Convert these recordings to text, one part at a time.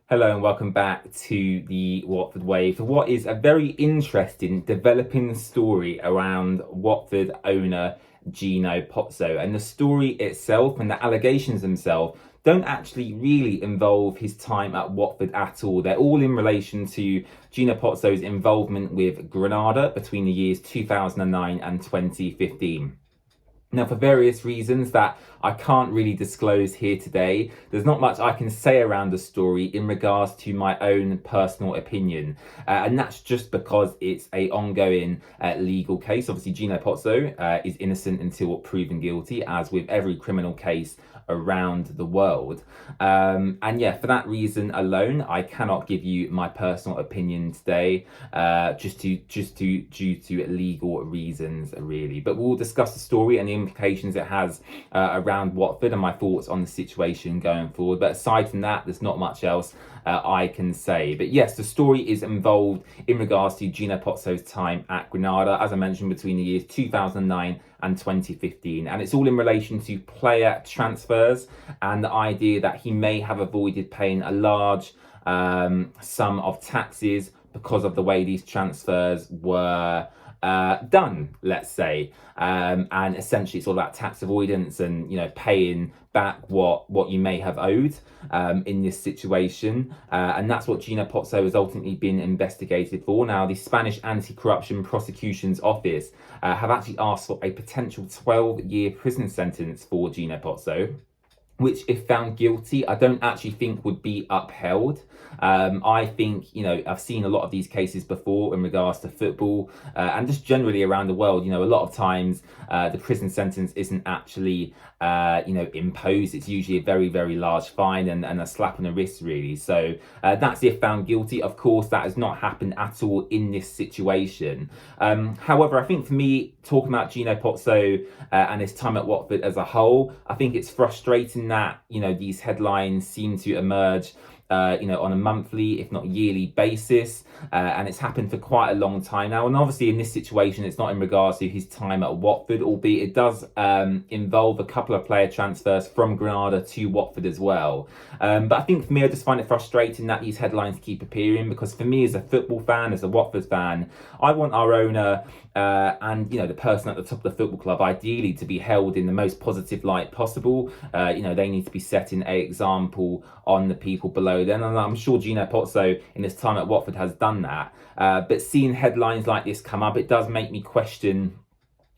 Hello and welcome back to the Watford Way for what is a very interesting developing story around Watford owner Gino Pozzo. And the story itself and the allegations themselves don't actually really involve his time at Watford at all. They're all in relation to Gino Pozzo's involvement with Granada between the years 2009 and 2015. Now, for various reasons that I can't really disclose here today, there's not much I can say around the story in regards to my own personal opinion. And that's just because it's a ongoing legal case. Obviously, Gino Pozzo is innocent until proven guilty, as with every criminal case around the world. And yeah, for that reason alone, I cannot give you my personal opinion today, due to legal reasons, really. But we'll discuss the story and the implications it has around Watford and my thoughts on the situation going forward. But aside from that, there's not much else I can say. But yes, the story is involved in regards to Gino Pozzo's time at Granada, as I mentioned, between the years 2009 and 2015. And it's all in relation to player transfers and the idea that he may have avoided paying a large sum of taxes because of the way these transfers were done, let's say. And essentially it's all about tax avoidance and, paying back what you may have owed in this situation. And that's what Gino Pozzo has ultimately been investigated for. Now, the Spanish Anti-Corruption Prosecution's Office have actually asked for a potential 12-year prison sentence for Gino Pozzo, which, if found guilty, I don't actually think would be upheld. I think, I've seen a lot of these cases before in regards to football and just generally around the world. A lot of times the prison sentence isn't actually, imposed. It's usually a very, very large fine and a slap on the wrist, really. So that's if found guilty. Of course, that has not happened at all in this situation. However, I think for me, talking about Gino Pozzo and his time at Watford as a whole, I think it's frustrating that, these headlines seem to emerge on a monthly, if not yearly basis. And it's happened for quite a long time now. And obviously in this situation, it's not in regards to his time at Watford, albeit it does involve a couple of player transfers from Granada to Watford as well. But I think for me, I just find it frustrating that these headlines keep appearing, because for me as a football fan, as a Watford fan, I want our owner and the person at the top of the football club ideally to be held in the most positive light possible. They need to be setting an example on the people below them, and I'm sure Gino Pozzo in his time at Watford has done that. But seeing headlines like this come up, it does make me question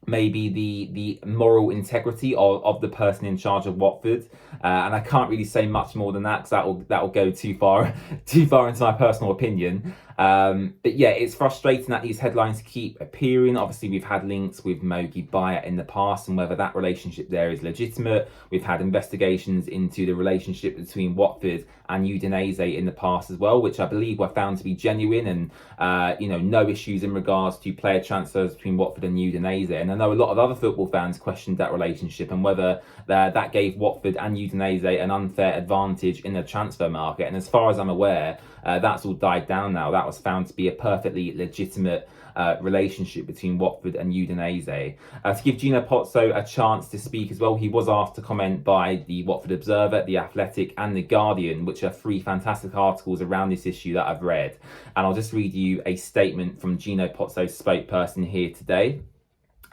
maybe the moral integrity of the person in charge of Watford, and I can't really say much more than that, because that'll go too far into my personal opinion. But yeah, it's frustrating that these headlines keep appearing. Obviously, we've had links with Mogi Bayer in the past, and whether that relationship there is legitimate. We've had investigations into the relationship between Watford and Udinese in the past as well, which I believe were found to be genuine, and no issues in regards to player transfers between Watford and Udinese. And I know a lot of other football fans questioned that relationship and whether that gave Watford and Udinese an unfair advantage in the transfer market. And as far as I'm aware, that's all died down now. That was found to be a perfectly legitimate relationship between Watford and Udinese. To give Gino Pozzo a chance to speak as well, he was asked to comment by the Watford Observer, The Athletic and The Guardian, which are three fantastic articles around this issue that I've read. And I'll just read you a statement from Gino Pozzo's spokesperson here today.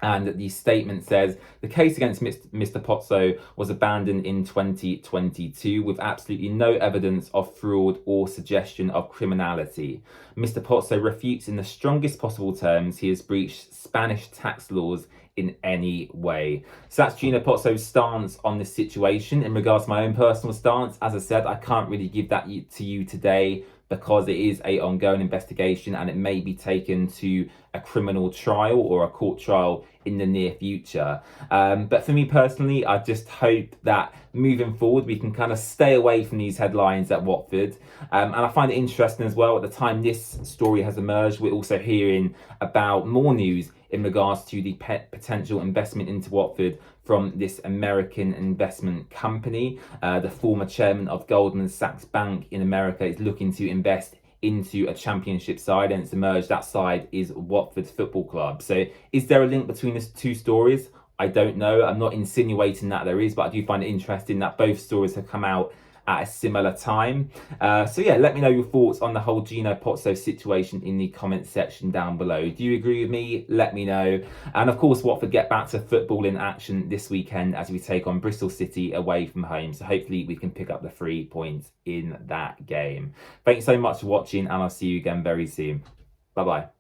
And the statement says, the case against Mr. Pozzo was abandoned in 2022 with absolutely no evidence of fraud or suggestion of criminality. Mr. Pozzo refutes in the strongest possible terms he has breached Spanish tax laws in any way. So that's Gino Pozzo's stance on this situation. In regards to my own personal stance, as I said, I can't really give that to you today, because it is an ongoing investigation and it may be taken to a criminal trial or a court trial in the near future. But for me personally, I just hope that moving forward, we can kind of stay away from these headlines at Watford. And I find it interesting as well, at the time this story has emerged, we're also hearing about more news in regards to the potential investment into Watford from this American investment company. The former chairman of Goldman Sachs Bank in America is looking to invest into a championship side, and it's emerged that side is Watford Football Club. So is there a link between these two stories? I don't know. I'm not insinuating that there is, but I do find it interesting that both stories have come out at a similar time. So yeah, let me know your thoughts on the whole Gino Pozzo situation in the comments section down below. Do you agree with me? Let me know. And of course, Watford get back to football in action this weekend as we take on Bristol City away from home. So hopefully we can pick up the 3 points in that game. Thanks so much for watching, and I'll see you again very soon. Bye bye.